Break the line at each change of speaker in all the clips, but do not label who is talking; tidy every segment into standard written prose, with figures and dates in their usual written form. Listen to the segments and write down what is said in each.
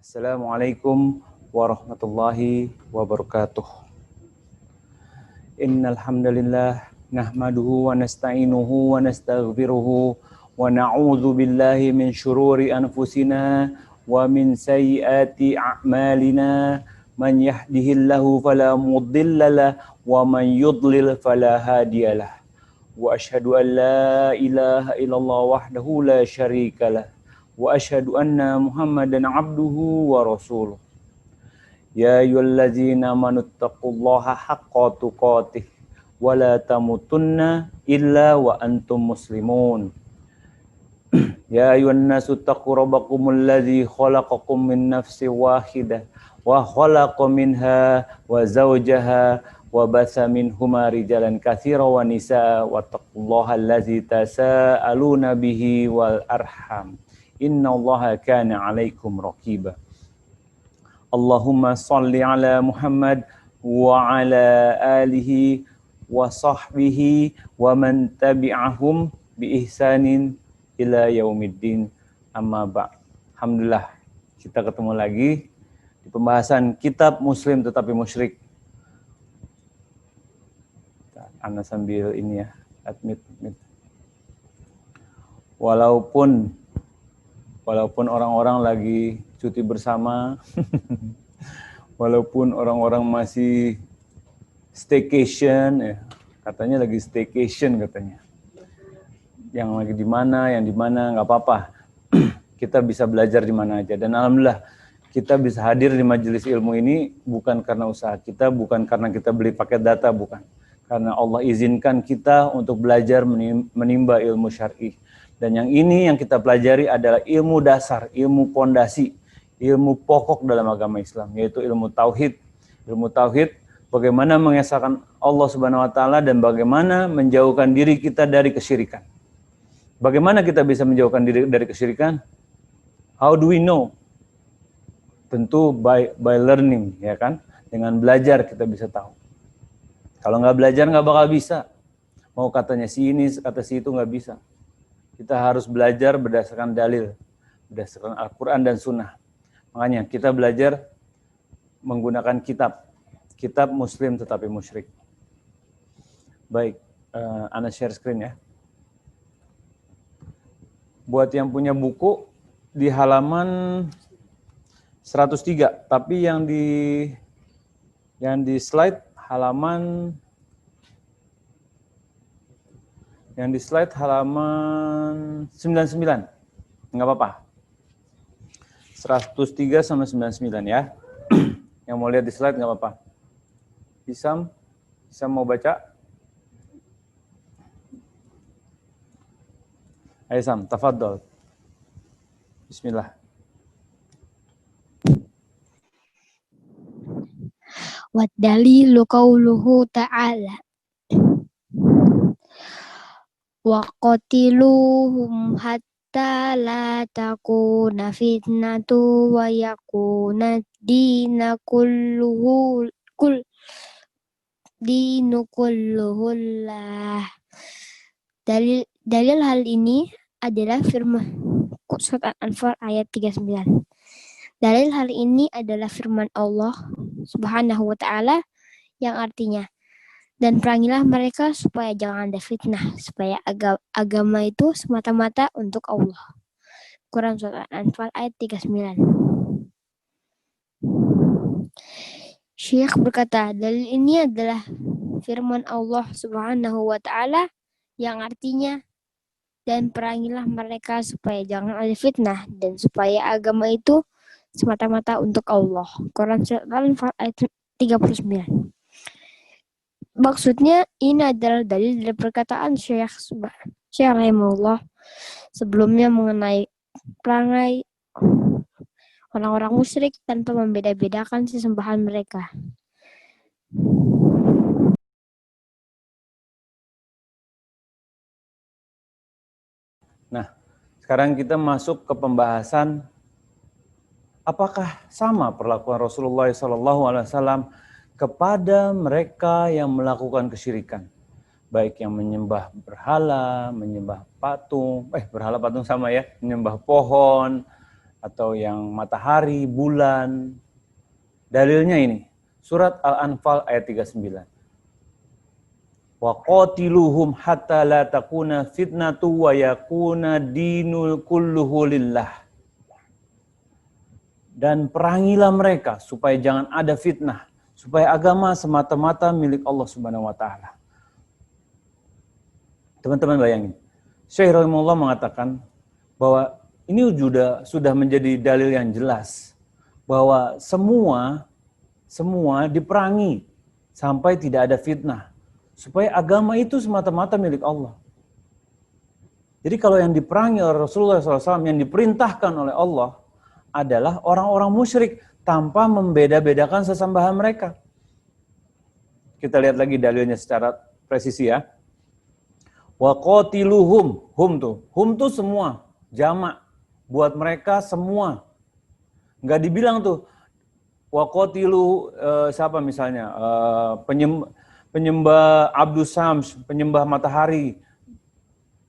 Assalamualaikum warahmatullahi wabarakatuh. Innal hamdalillah nahmaduhu wa nasta'inuhu wa nastaghfiruhu wa na'udzu billahi min syururi anfusina wa min sayyiati a'malina. Man yahdihillahu fala mudhillalah wa man yudlil fala hadiyalah. Wa asyhadu an la ilaha illallah wahdahu la syarikalah. Wa asyhadu anna Muhammadan abduhu wa rasuluh. Ya ayyuhallazina amanu taqullaha haqqa tuqatih wa la tamutunna illa wa antum muslimun. Ya ayyuhan nasu taqu rabbakumul ladzi khalaqakum min nafsin wahidah wa khalaqa minha wa zawjaha wa batha minhuma rijalan katsiran wa nisaa wa taqullaha allazi tasaaluna bihi wal arham. Innallaha kana 'alaikum raqiba. Allahumma salli ala Muhammad wa ala alihi wa sahbihi wa man tabi'ahum bi ihsanin ila yaumiddin, amma ba'd. Alhamdulillah, kita ketemu lagi di pembahasan kitab Muslim Tetapi Musyrik. Anda sambil ini ya, admit. Walaupun orang-orang lagi cuti bersama, walaupun orang-orang masih staycation, ya, katanya lagi staycation katanya. Yang lagi di mana nggak apa-apa. Kita bisa belajar di mana aja. Dan alhamdulillah kita bisa hadir di majelis ilmu ini bukan karena usaha kita, bukan karena kita beli paket data, bukan. Karena Allah izinkan kita untuk belajar menimba ilmu syar'i. Dan yang ini yang kita pelajari adalah ilmu dasar, ilmu pondasi, ilmu pokok dalam agama Islam, yaitu ilmu tauhid. Ilmu tauhid, bagaimana mengesahkan Allah Subhanahu wa taala dan bagaimana menjauhkan diri kita dari kesyirikan. Bagaimana kita bisa menjauhkan diri dari kesyirikan? How do we know? Tentu by learning, ya kan? Dengan belajar kita bisa tahu. Kalau nggak belajar nggak bakal bisa. Mau katanya si ini, kata si itu nggak bisa. Kita harus belajar berdasarkan dalil, berdasarkan Al-Quran dan Sunnah. Makanya kita belajar menggunakan kitab Muslim Tetapi Musyrik. Baik, Ana share screen ya. Buat yang punya buku di halaman 103, tapi yang di slide halaman 99. Enggak apa-apa. 103 sama 99 ya. Yang mau lihat di slide enggak apa-apa. Isam mau baca? Ayo Sam, tafadhol. Bismillah.
Wa dalilu qauluhu ta'ala wa qatiluhum hatta la takuna fitnatu wa yakuna dinu kulluhu lah. Dalil hal ini adalah firman Surat Al-Anfal ayat 39. Dalil hal ini adalah firman Allah Subhanahu wa taala yang artinya, dan perangilah mereka supaya jangan ada fitnah, supaya agama itu semata-mata untuk Allah. Quran Surat Al-Anfal ayat 39. Syekh berkata, dalil ini adalah firman Allah Subhanahu wa taala yang artinya, dan perangilah mereka supaya jangan ada fitnah dan supaya agama itu semata-mata untuk Allah. Quran Surat Al-Anfal ayat 39. Maksudnya ini adalah dalil dari perkataan Syekh rahimahullah sebelumnya mengenai perangai orang-orang musyrik tanpa membeda-bedakan sesembahan mereka.
Nah, sekarang kita masuk ke pembahasan apakah sama perlakuan Rasulullah SAW kepada mereka yang melakukan kesyirikan, baik yang menyembah berhala, menyembah patung, berhala patung sama ya, menyembah pohon, atau yang matahari, bulan. Dalilnya ini, surat Al-Anfal ayat 39. Wa qatiluhum hatta la takuna fitnatu wa yakuna dinul kulluhu lillah. Dan perangilah mereka supaya jangan ada fitnah, supaya agama semata-mata milik Allah Subhanahu wa taala. Teman-teman bayangin, Syekh rahimahullah mengatakan bahwa ini sudah menjadi dalil yang jelas bahwa semua diperangi sampai tidak ada fitnah, supaya agama itu semata-mata milik Allah. Jadi kalau yang diperangi oleh Rasulullah SAW, yang diperintahkan oleh Allah adalah orang-orang musyrik tanpa membeda-bedakan sesembahan mereka. Kita lihat lagi dalilnya secara presisi ya. Wa qatiluhum, hum tuh semua, jamak buat mereka semua. Enggak dibilang tuh wa qatilu siapa misalnya penyembah Abdus Syams, penyembah matahari,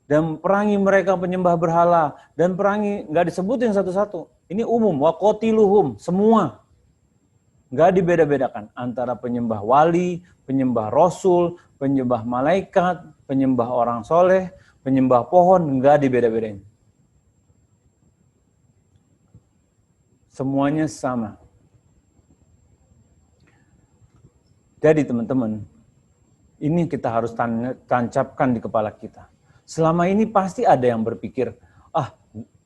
dan perangi mereka penyembah berhala, dan perangi, nggak disebutin satu-satu. Ini umum, wa qatiluhum, semua. Nggak dibeda-bedakan antara penyembah wali, penyembah rasul, penyembah malaikat, penyembah orang soleh, penyembah pohon, nggak dibeda-bedain. Semuanya sama. Jadi teman-teman, ini kita harus tancapkan di kepala kita. Selama ini pasti ada yang berpikir,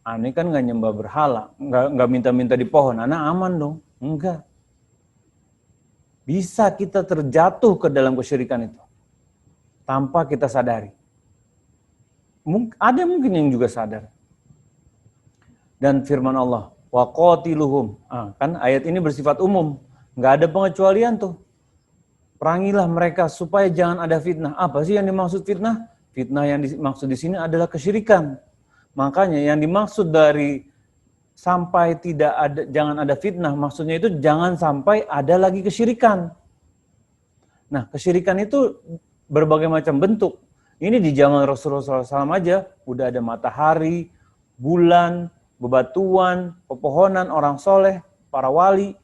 aneh kan nggak nyembah berhala, nggak minta-minta di pohon, anak aman dong. Enggak. Bisa kita terjatuh ke dalam kesyirikan itu tanpa kita sadari. Ada mungkin yang juga sadar. Dan firman Allah, wa qatiluhum, kan ayat ini bersifat umum, nggak ada pengecualian tuh. Perangilah mereka supaya jangan ada fitnah. Apa sih yang dimaksud fitnah? Fitnah yang dimaksud di sini adalah kesyirikan. Makanya yang dimaksud dari sampai tidak ada, jangan ada fitnah, maksudnya itu jangan sampai ada lagi kesyirikan. Nah, kesyirikan itu berbagai macam bentuk. Ini di zaman Rasulullah SAW aja udah ada matahari, bulan, bebatuan, pepohonan, orang soleh, para wali.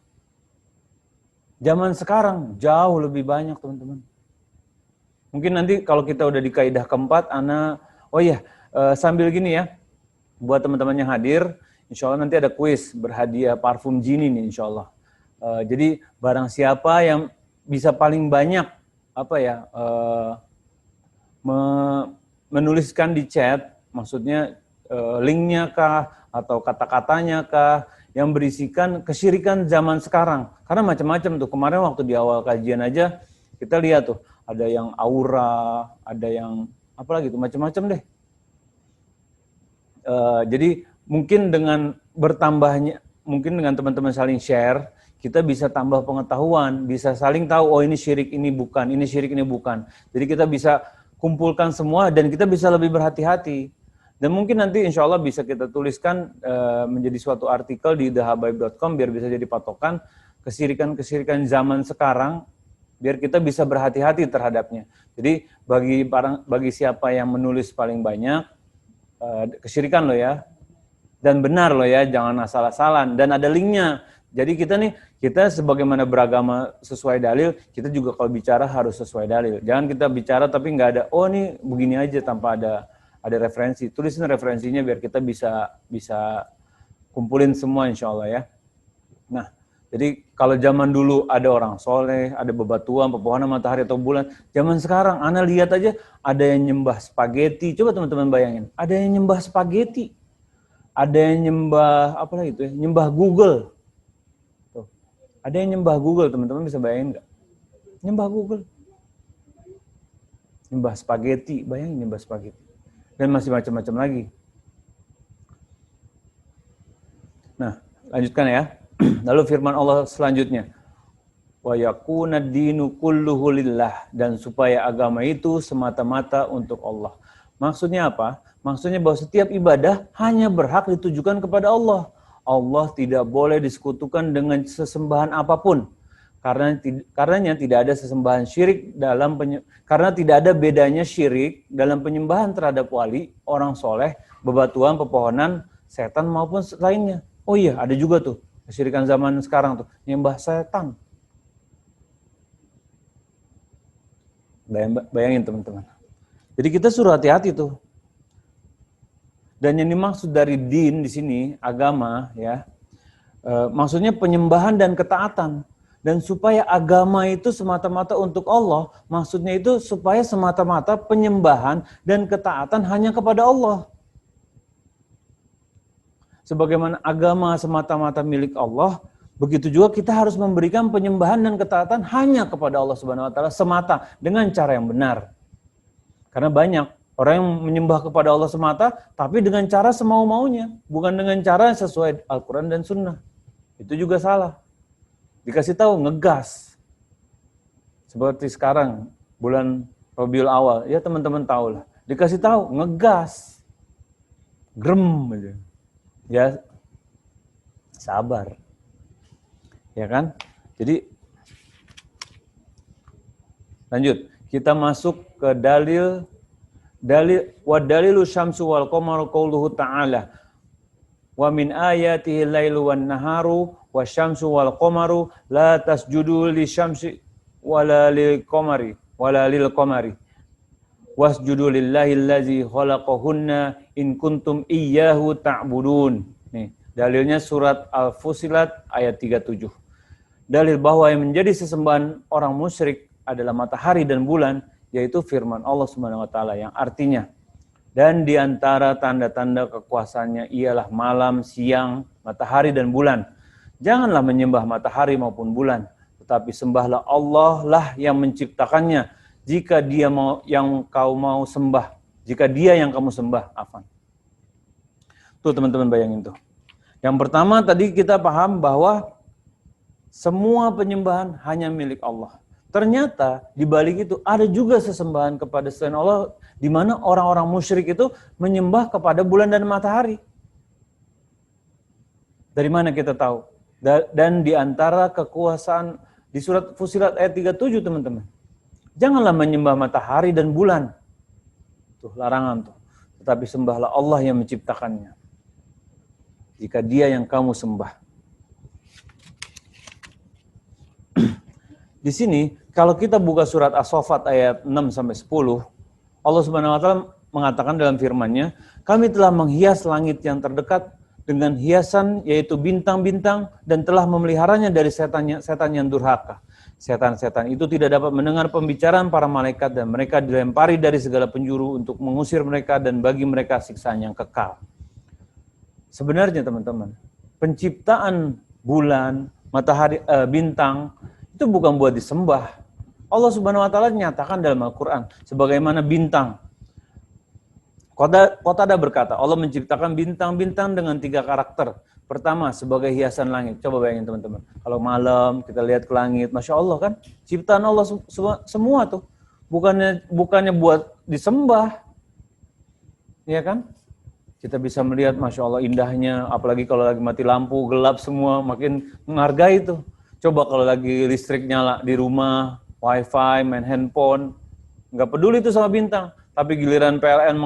Zaman sekarang jauh lebih banyak, teman-teman. Mungkin nanti kalau kita udah di kaidah keempat, sambil gini ya, buat teman-teman yang hadir, insya Allah nanti ada kuis berhadiah parfum Jini nih insya Allah. Jadi barang siapa yang bisa paling banyak menuliskan di chat, maksudnya linknya kah atau kata-katanya kah yang berisikan kesyirikan zaman sekarang. Karena macam-macam tuh. Kemarin waktu di awal kajian aja kita lihat tuh ada yang aura, ada yang apalagi tuh macam-macam deh. Jadi mungkin dengan bertambahnya, mungkin dengan teman-teman saling share, kita bisa tambah pengetahuan, bisa saling tahu, oh ini syirik, ini bukan, ini syirik, ini bukan. Jadi kita bisa kumpulkan semua dan kita bisa lebih berhati-hati. Dan mungkin nanti insya Allah bisa kita tuliskan menjadi suatu artikel di thehabaib.com biar bisa jadi patokan kesyirikan-kesyirikan zaman sekarang, biar kita bisa berhati-hati terhadapnya. Jadi bagi siapa yang menulis paling banyak, kesyirikan loh ya, dan benar loh ya, jangan asal-asalan, dan ada linknya. Jadi kita sebagaimana beragama sesuai dalil, kita juga kalau bicara harus sesuai dalil. Jangan kita bicara tapi nggak ada, oh ini begini aja tanpa ada referensi. Tulisin referensinya biar kita bisa kumpulin semua insya Allah ya. Nah, jadi kalau zaman dulu ada orang soleh, ada bebatuan, pepohonan, matahari atau bulan. Zaman sekarang, Ana lihat aja ada yang nyembah spaghetti. Coba teman-teman bayangin, ada yang nyembah spaghetti, ada yang nyembah apa lagi itu ya? Nyembah Google. Tuh. Ada yang nyembah Google, teman-teman bisa bayangin nggak? Nyembah Google, nyembah spaghetti, bayangin nyembah spaghetti. Dan masih macam-macam lagi. Nah, lanjutkan ya. Lalu firman Allah selanjutnya, wa yakuna dinu kulluhu lillah, dan supaya agama itu semata-mata untuk Allah. Maksudnya apa? Maksudnya bahwa setiap ibadah hanya berhak ditujukan kepada Allah. Allah tidak boleh disekutukan dengan sesembahan apapun. Karenanya tidak ada sesembahan syirik karena tidak ada bedanya syirik dalam penyembahan terhadap wali, orang soleh, bebatuan, pepohonan, setan maupun lainnya. Oh iya, ada juga tuh kesyirikan zaman sekarang tuh, nyembah setan. Bayangin teman-teman. Jadi kita suruh hati-hati tuh. Dan yang dimaksud dari din di sini, agama ya, maksudnya penyembahan dan ketaatan. Dan supaya agama itu semata-mata untuk Allah, maksudnya itu supaya semata-mata penyembahan dan ketaatan hanya kepada Allah. Sebagaimana agama semata-mata milik Allah, begitu juga kita harus memberikan penyembahan dan ketaatan hanya kepada Allah Subhanahu wa taala semata dengan cara yang benar. Karena banyak orang yang menyembah kepada Allah semata tapi dengan cara semau-maunya, bukan dengan cara sesuai Al-Qur'an dan Sunnah. Itu juga salah. Dikasih tahu ngegas. Seperti sekarang bulan Rabiul Awal, ya teman-teman tahu lah. Dikasih tahu ngegas. Grem aja. Ya sabar. Ya kan? Jadi lanjut, kita masuk ke dalil wa dalilu syamsu wal qamaru qauluhu ta'ala wa min ayatihi lailu wan naharu wasyamsu wal qamaru la tasjudu lisyamsi wala lil qamari wasjudu lillahi allazi khalaqahunna in kuntum iyyahu ta'budun. Nih, dalilnya surat Al-Fusilat ayat 37. Dalil bahwa yang menjadi sesembahan orang musyrik adalah matahari dan bulan, yaitu firman Allah Subhanahu wa taala yang artinya, dan di antara tanda-tanda kekuasaannya ialah malam, siang, matahari dan bulan. Janganlah menyembah matahari maupun bulan, tetapi sembahlah Allah lah yang menciptakannya. Jika dia mau yang kau mau sembah, jika dia yang kamu sembah, afan. Tuh teman-teman bayangin tuh. Yang pertama tadi kita paham bahwa semua penyembahan hanya milik Allah. Ternyata di balik itu ada juga sesembahan kepada selain Allah, di mana orang-orang musyrik itu menyembah kepada bulan dan matahari. Dari mana kita tahu? Dan di antara kekuasaan di surat Fusilat ayat 37 teman-teman. Janganlah menyembah matahari dan bulan. Tuh larangan tuh. Tetapi sembahlah Allah yang menciptakannya. Jika dia yang kamu sembah. Di sini kalau kita buka surat As-Saffat ayat 6 sampai 10, Allah Subhanahu wa taala mengatakan dalam firman-Nya, kami telah menghias langit yang terdekat dengan hiasan yaitu bintang-bintang dan telah memeliharanya dari setan yang durhaka. Setan-setan itu tidak dapat mendengar pembicaraan para malaikat dan mereka dilempari dari segala penjuru untuk mengusir mereka dan bagi mereka siksaan yang kekal. Sebenarnya teman-teman, penciptaan bulan, matahari, bintang itu bukan buat disembah. Allah Subhanahu wa taala nyatakan dalam Al-Qur'an sebagaimana bintang. Qatadah berkata, Allah menciptakan bintang-bintang dengan 3 karakter. Pertama, sebagai hiasan langit. Coba bayangin teman-teman. Kalau malam kita lihat ke langit, Masya Allah kan, ciptaan Allah semua tuh. Bukannya buat disembah. Ya kan? Kita bisa melihat, Masya Allah indahnya, apalagi kalau lagi mati lampu, gelap semua, makin menghargai tuh. Coba kalau lagi listrik nyala di rumah, wifi, main handphone, nggak peduli itu sama bintang. Tapi giliran PLN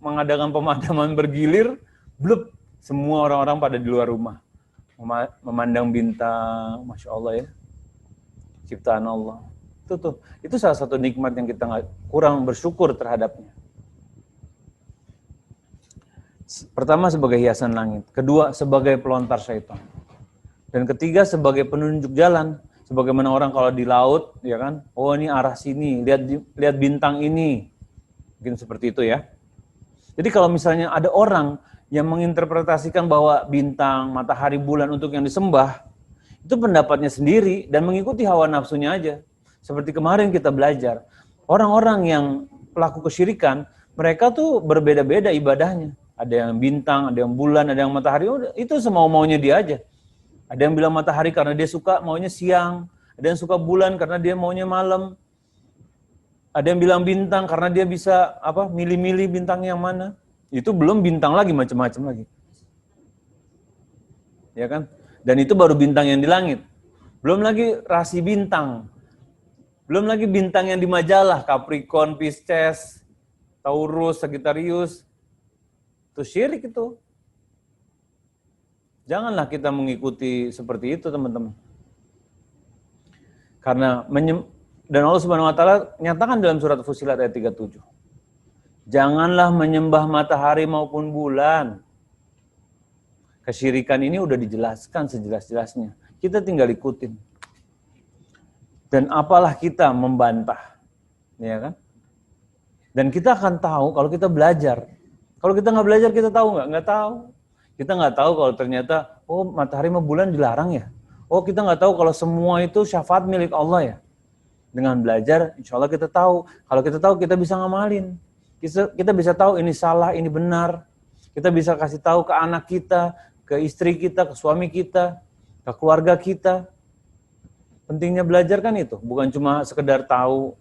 mengadakan pemadaman bergilir, blub, semua orang-orang pada di luar rumah. Memandang bintang, Masya Allah ya. Ciptaan Allah. Itu salah satu nikmat yang kita kurang bersyukur terhadapnya. Pertama sebagai hiasan langit. Kedua sebagai pelontar syaitan. Dan ketiga sebagai penunjuk jalan. Sebagaimana orang kalau di laut, ya kan? Oh ini arah sini, lihat bintang ini. Mungkin seperti itu ya. Jadi kalau misalnya ada orang yang menginterpretasikan bahwa bintang, matahari, bulan untuk yang disembah, itu pendapatnya sendiri dan mengikuti hawa nafsunya aja. Seperti kemarin kita belajar, orang-orang yang pelaku kesyirikan, mereka tuh berbeda-beda ibadahnya. Ada yang bintang, ada yang bulan, ada yang matahari, itu semau-maunya dia aja. Ada yang bilang matahari karena dia suka maunya siang, ada yang suka bulan karena dia maunya malam. Ada yang bilang bintang karena dia bisa milih-milih bintang yang mana. Itu belum bintang lagi, macam-macam lagi. Ya kan? Dan itu baru bintang yang di langit. Belum lagi rasi bintang. Belum lagi bintang yang di majalah, Capricorn, Pisces, Taurus, Sagittarius. Itu syirik itu. Janganlah kita mengikuti seperti itu, teman-teman. Karena dan Allah Subhanahu wa taala nyatakan dalam surat Fussilat ayat 37. Janganlah menyembah matahari maupun bulan. Kesyirikan ini udah dijelaskan sejelas-jelasnya. Kita tinggal ikutin. Dan apalah kita membantah. Ya kan? Dan kita akan tahu kalau kita belajar. Kalau kita nggak belajar, kita tahu nggak? Nggak tahu. Kita nggak tahu kalau ternyata, oh matahari sama bulan dilarang ya. Oh kita nggak tahu kalau semua itu syafaat milik Allah ya. Dengan belajar, insya Allah kita tahu. Kalau kita tahu, kita bisa ngamalin. Kita bisa tahu ini salah, ini benar. Kita bisa kasih tahu ke anak kita, ke istri kita, ke suami kita, ke keluarga kita. Pentingnya belajar kan itu, bukan cuma sekedar tahu.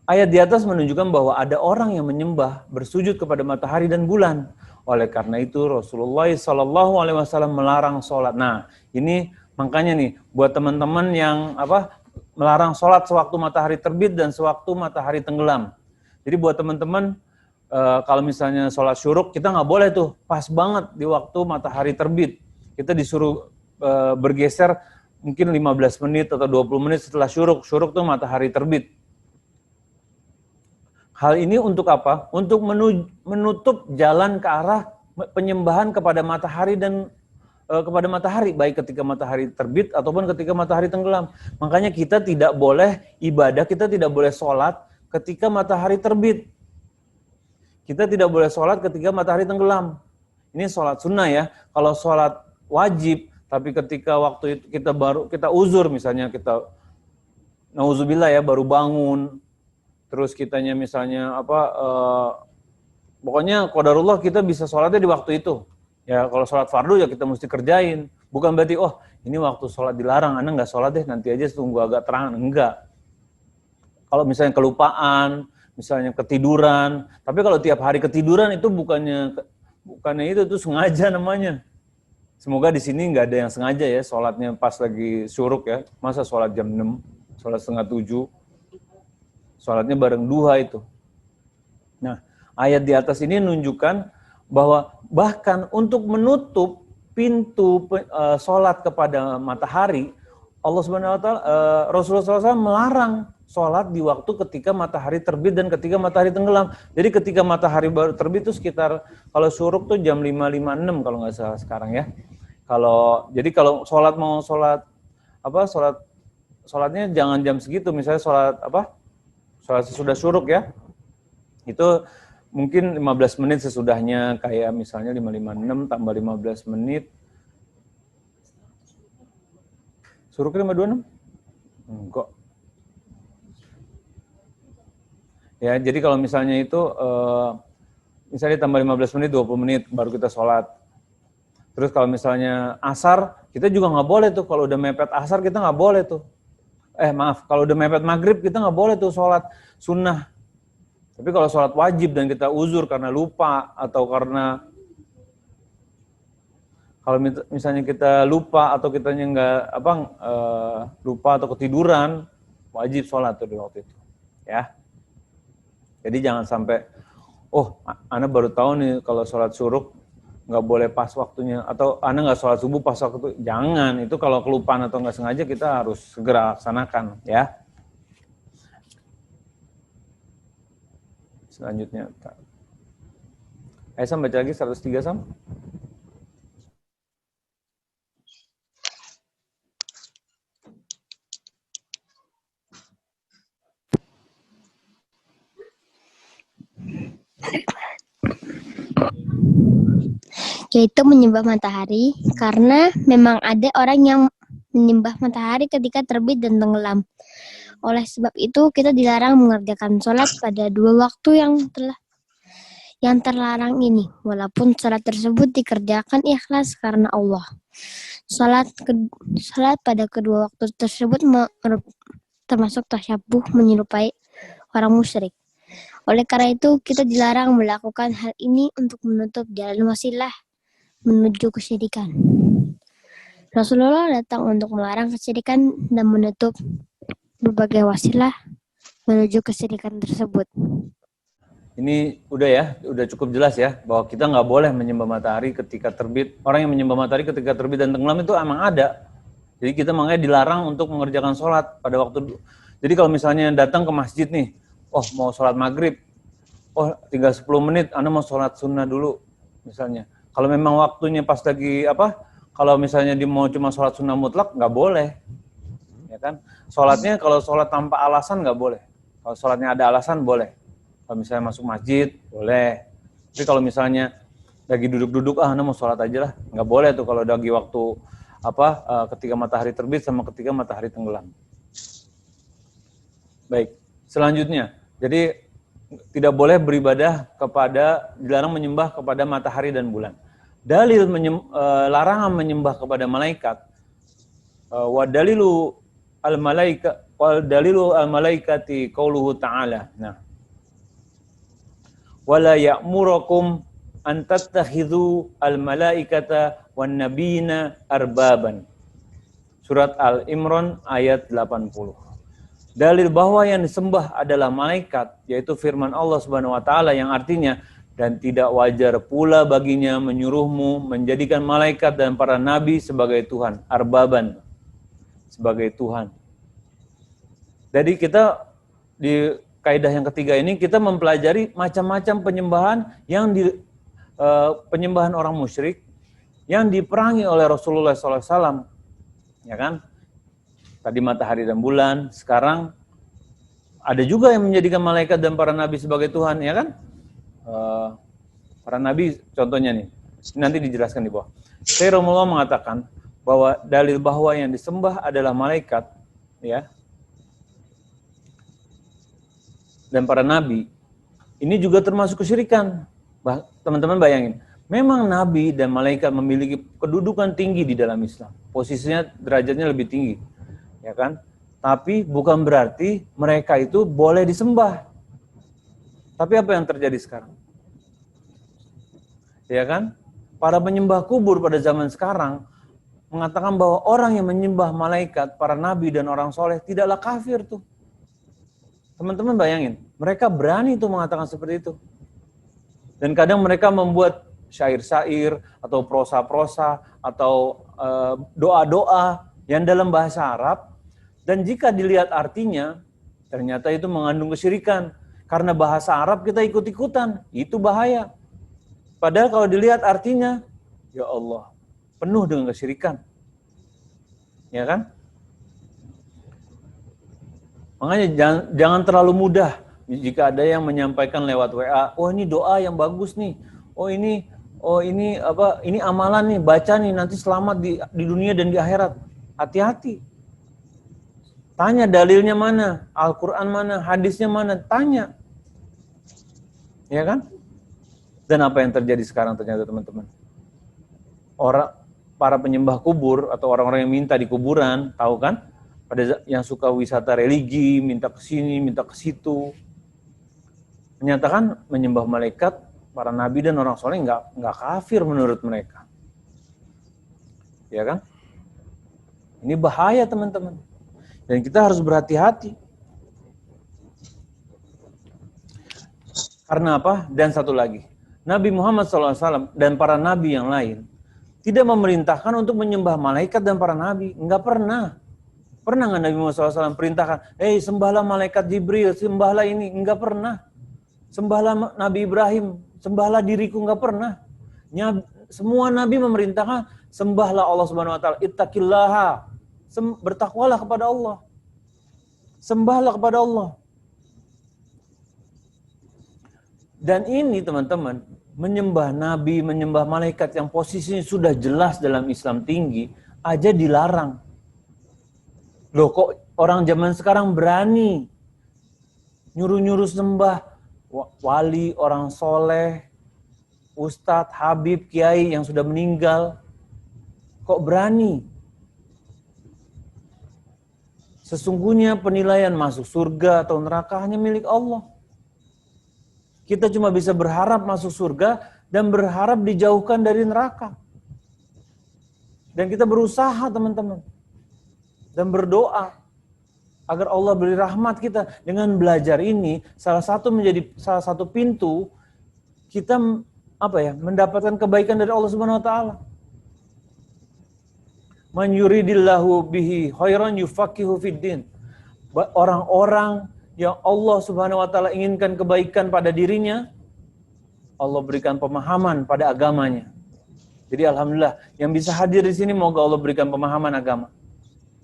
Ayat di atas menunjukkan bahwa ada orang yang menyembah, bersujud kepada matahari dan bulan. Oleh karena itu Rasulullah SAW melarang sholat. Nah, ini makanya nih buat teman-teman yang melarang sholat sewaktu matahari terbit dan sewaktu matahari tenggelam. Jadi buat teman-teman kalau misalnya sholat syuruk, kita nggak boleh tuh pas banget di waktu matahari terbit. Kita disuruh bergeser mungkin 15 menit atau 20 menit setelah syuruk. Syuruk tuh matahari terbit. Hal ini untuk apa? Untuk menutup jalan ke arah penyembahan kepada matahari dan kepada matahari, baik ketika matahari terbit ataupun ketika matahari tenggelam. Makanya kita tidak boleh ibadah, kita tidak boleh sholat ketika matahari terbit. Kita tidak boleh sholat ketika matahari tenggelam. Ini sholat sunnah ya. Kalau sholat wajib, tapi ketika waktu itu kita uzur, misalnya kita nauzubillah ya, baru bangun, terus kitanya misalnya pokoknya qadarullah kita bisa sholatnya di waktu itu. Ya kalau sholat fardu ya kita mesti kerjain. Bukan berarti ini waktu sholat dilarang, Anda nggak sholat deh, nanti aja tunggu agak terang. Enggak. Kalau misalnya kelupaan, misalnya ketiduran, tapi kalau tiap hari ketiduran itu bukannya itu sengaja namanya. Semoga di sini nggak ada yang sengaja ya sholatnya pas lagi syuruk ya. Masa sholat jam 6, sholat setengah 7, sholatnya bareng duha itu. Nah, ayat di atas ini menunjukkan bahwa bahkan untuk menutup pintu sholat kepada matahari, Allah Subhanahu wa taala, Rasulullah SAW melarang sholat di waktu ketika matahari terbit dan ketika matahari tenggelam. Jadi ketika matahari baru terbit itu sekitar, kalau syuruk tuh jam 5.56 kalau nggak salah sekarang ya. Jadi kalau sholatnya jangan jam segitu, misalnya sholat sesudah syuruk ya. Itu mungkin 15 menit sesudahnya, kayak misalnya 5.56 tambah 15 menit. Syuruknya 5.26? Enggak. Ya, jadi kalau misalnya itu, misalnya tambah 15 menit, 20 menit, baru kita sholat. Terus kalau misalnya asar, kita juga nggak boleh tuh, kalau udah mepet asar kita nggak boleh tuh. Kalau udah mepet maghrib kita nggak boleh tuh sholat sunnah. Tapi kalau sholat wajib dan kita uzur karena lupa, atau karena, kalau misalnya kita lupa atau kitanya lupa atau ketiduran, wajib sholat tuh di waktu itu. Ya. Jadi jangan sampai, Anda baru tahu nih kalau sholat syuruk nggak boleh pas waktunya, atau Anda nggak sholat subuh pas waktu itu. Jangan, itu kalau kelupaan atau nggak sengaja kita harus segera laksanakan ya. Selanjutnya, Sam baca lagi 103 Sam.
Yaitu menyembah matahari, karena memang ada orang yang menyembah matahari ketika terbit dan tenggelam. Oleh sebab itu kita dilarang mengerjakan sholat pada dua waktu yang terlarang ini, walaupun sholat tersebut dikerjakan ikhlas karena Allah. Sholat pada kedua waktu tersebut termasuk tasyabuh, menyerupai orang musyrik. Oleh karena itu kita dilarang melakukan hal ini untuk menutup jalan wasilah menuju kesyirikan. Rasulullah datang untuk melarang kesyirikan dan menutup berbagai wasilah menuju kesyirikan tersebut.
Ini udah ya, udah cukup jelas ya, bahwa kita nggak boleh menyembah matahari ketika terbit. Orang yang menyembah matahari ketika terbit dan tenggelam itu emang ada. Jadi kita makanya dilarang untuk mengerjakan sholat pada waktu. Jadi kalau misalnya datang ke masjid nih, oh mau sholat maghrib, oh tinggal 10 menit, Anda mau sholat sunnah dulu misalnya. Kalau memang waktunya pas lagi kalau misalnya dia mau cuma sholat sunnah mutlak, nggak boleh. Ya kan? Sholatnya kalau sholat tanpa alasan nggak boleh. Kalau sholatnya ada alasan boleh. Kalau misalnya masuk masjid, boleh. Tapi kalau misalnya lagi duduk-duduk, Anda mau sholat aja lah. Nggak boleh tuh kalau lagi waktu ketika matahari terbit sama ketika matahari tenggelam. Baik, selanjutnya. Jadi tidak boleh beribadah dilarang menyembah kepada matahari dan bulan. Dalil larangan menyembah kepada malaikat. Wa dalilu al-malaikati qauluhu ta'ala. Nah, wala ya'murakum an tattakhidhu al-malaikata wan nabiyina arbaban. Surat Al-Imran ayat 80. Dalil bahwa yang disembah adalah malaikat, yaitu firman Allah Subhanahu wa taala yang artinya, dan tidak wajar pula baginya menyuruhmu menjadikan malaikat dan para nabi sebagai Tuhan, arbaban, sebagai Tuhan. Jadi kita di kaidah yang ketiga ini kita mempelajari macam-macam penyembahan yang penyembahan orang musyrik yang diperangi oleh Rasulullah SAW, ya kan? Tadi matahari dan bulan, sekarang ada juga yang menjadikan malaikat dan para nabi sebagai Tuhan, ya kan? Para nabi contohnya nih, nanti dijelaskan di bawah. Rasulullah mengatakan bahwa dalil bahwa yang disembah adalah malaikat, ya, dan para nabi, ini juga termasuk kesyirikan. Teman-teman bayangin, memang nabi dan malaikat memiliki kedudukan tinggi di dalam Islam. Posisinya, derajatnya lebih tinggi, ya kan? Tapi bukan berarti mereka itu boleh disembah. Tapi apa yang terjadi sekarang? Ya kan? Para penyembah kubur pada zaman sekarang mengatakan bahwa orang yang menyembah malaikat, para nabi dan orang soleh tidaklah kafir tuh. Teman-teman bayangin, mereka berani tuh mengatakan seperti itu. Dan kadang mereka membuat syair-syair atau prosa-prosa atau doa-doa yang dalam bahasa Arab, dan jika dilihat artinya, ternyata itu mengandung kesyirikan. Karena bahasa Arab kita ikut-ikutan, itu bahaya. Padahal kalau dilihat artinya, ya Allah, penuh dengan kesyirikan. Ya kan? Makanya jangan terlalu mudah jika ada yang menyampaikan lewat WA, oh ini doa yang bagus nih, oh ini amalan nih, baca nih nanti selamat di dunia dan di akhirat. Hati-hati. Tanya dalilnya mana, Al-Quran mana, hadisnya mana, tanya. Ya kan? Dan apa yang terjadi sekarang ternyata teman-teman? Para penyembah kubur atau orang-orang yang minta di kuburan, tahu kan? Pada yang suka wisata religi, minta ke sini, minta ke situ, menyatakan menyembah malaikat, para nabi dan orang soleh nggak kafir menurut mereka, ya kan? Ini bahaya teman-teman, dan kita harus berhati-hati. Karena apa? Dan satu lagi, Nabi Muhammad SAW dan para nabi yang lain tidak memerintahkan untuk menyembah malaikat dan para nabi, nggak pernah. Pernah nggak Nabi Muhammad SAW perintahkan, sembahlah malaikat Jibril, sembahlah ini? Enggak pernah. Sembahlah Nabi Ibrahim, sembahlah diriku, enggak pernah. Semua Nabi memerintahkan, sembahlah Allah Subhanahu Wa Taala, ittaqillaha, bertakwalah kepada Allah, sembahlah kepada Allah. Dan ini teman-teman, menyembah Nabi, menyembah malaikat yang posisinya sudah jelas dalam Islam tinggi, aja dilarang. Loh kok orang zaman sekarang berani nyuruh-nyuruh sembah wali, orang soleh, ustadz, habib, kiai yang sudah meninggal. Kok berani? Sesungguhnya penilaian masuk surga atau neraka hanya milik Allah. Kita cuma bisa berharap masuk surga dan berharap dijauhkan dari neraka. Dan kita berusaha teman-teman. Dan berdoa Agar Allah beri rahmat kita. Dengan belajar ini, salah satu pintu kita mendapatkan kebaikan dari Allah Subhanahu wa taala. Man yuridillahu bihi khairan yufaqihu fiddin. Orang-orang yang Allah Subhanahu wa taala inginkan kebaikan pada dirinya, Allah berikan pemahaman pada agamanya. Jadi alhamdulillah yang bisa hadir di sini moga Allah berikan pemahaman agama.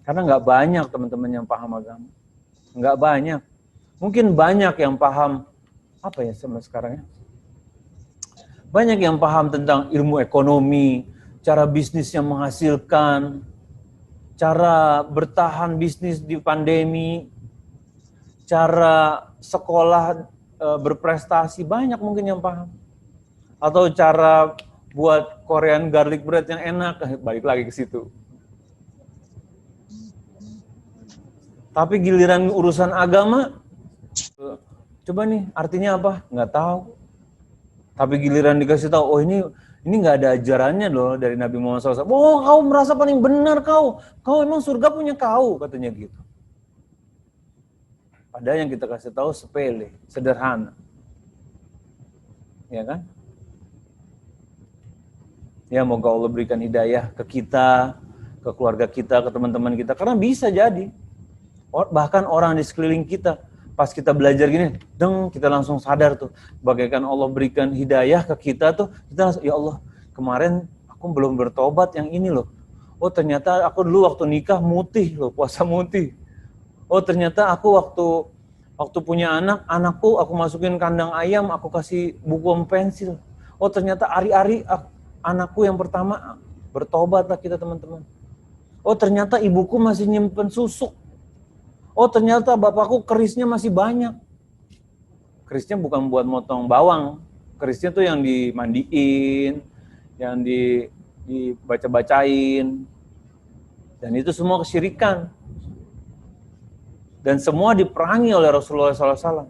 Karena nggak banyak teman-teman yang paham agama. Nggak banyak. Mungkin banyak yang paham, sama sekarang ya. Banyak yang paham tentang ilmu ekonomi, cara bisnis yang menghasilkan, cara bertahan bisnis di pandemi, cara sekolah berprestasi, banyak mungkin yang paham. Atau cara buat Korean garlic bread yang enak, balik lagi ke situ. Tapi giliran urusan agama, coba nih artinya apa? Nggak tahu. Tapi giliran dikasih tahu, oh ini nggak ada ajarannya loh dari Nabi Muhammad SAW. Oh, kau merasa paling benar kau emang surga punya kau, katanya gitu. Padahal yang kita kasih tahu sepele, sederhana, ya kan? Ya moga Allah berikan hidayah ke kita, ke keluarga kita, ke teman-teman kita, karena bisa jadi. Bahkan orang di sekeliling kita, pas kita belajar gini, kita langsung sadar tuh, bagaikan Allah berikan hidayah ke kita tuh, kita langsung, ya Allah, kemarin aku belum bertobat yang ini loh. Oh ternyata aku dulu waktu nikah mutih loh, puasa mutih. Oh ternyata aku waktu punya anakku aku masukin kandang ayam, aku kasih buku pensil. Oh ternyata ari-ari anakku yang pertama, bertobatlah kita teman-teman. Oh ternyata ibuku masih nyimpen susuk. Oh ternyata bapakku kerisnya masih banyak. Kerisnya bukan buat motong bawang. Kerisnya tuh yang dimandiin, yang dibaca-bacain. Dan itu semua kesyirikan. Dan semua diperangi oleh Rasulullah SAW.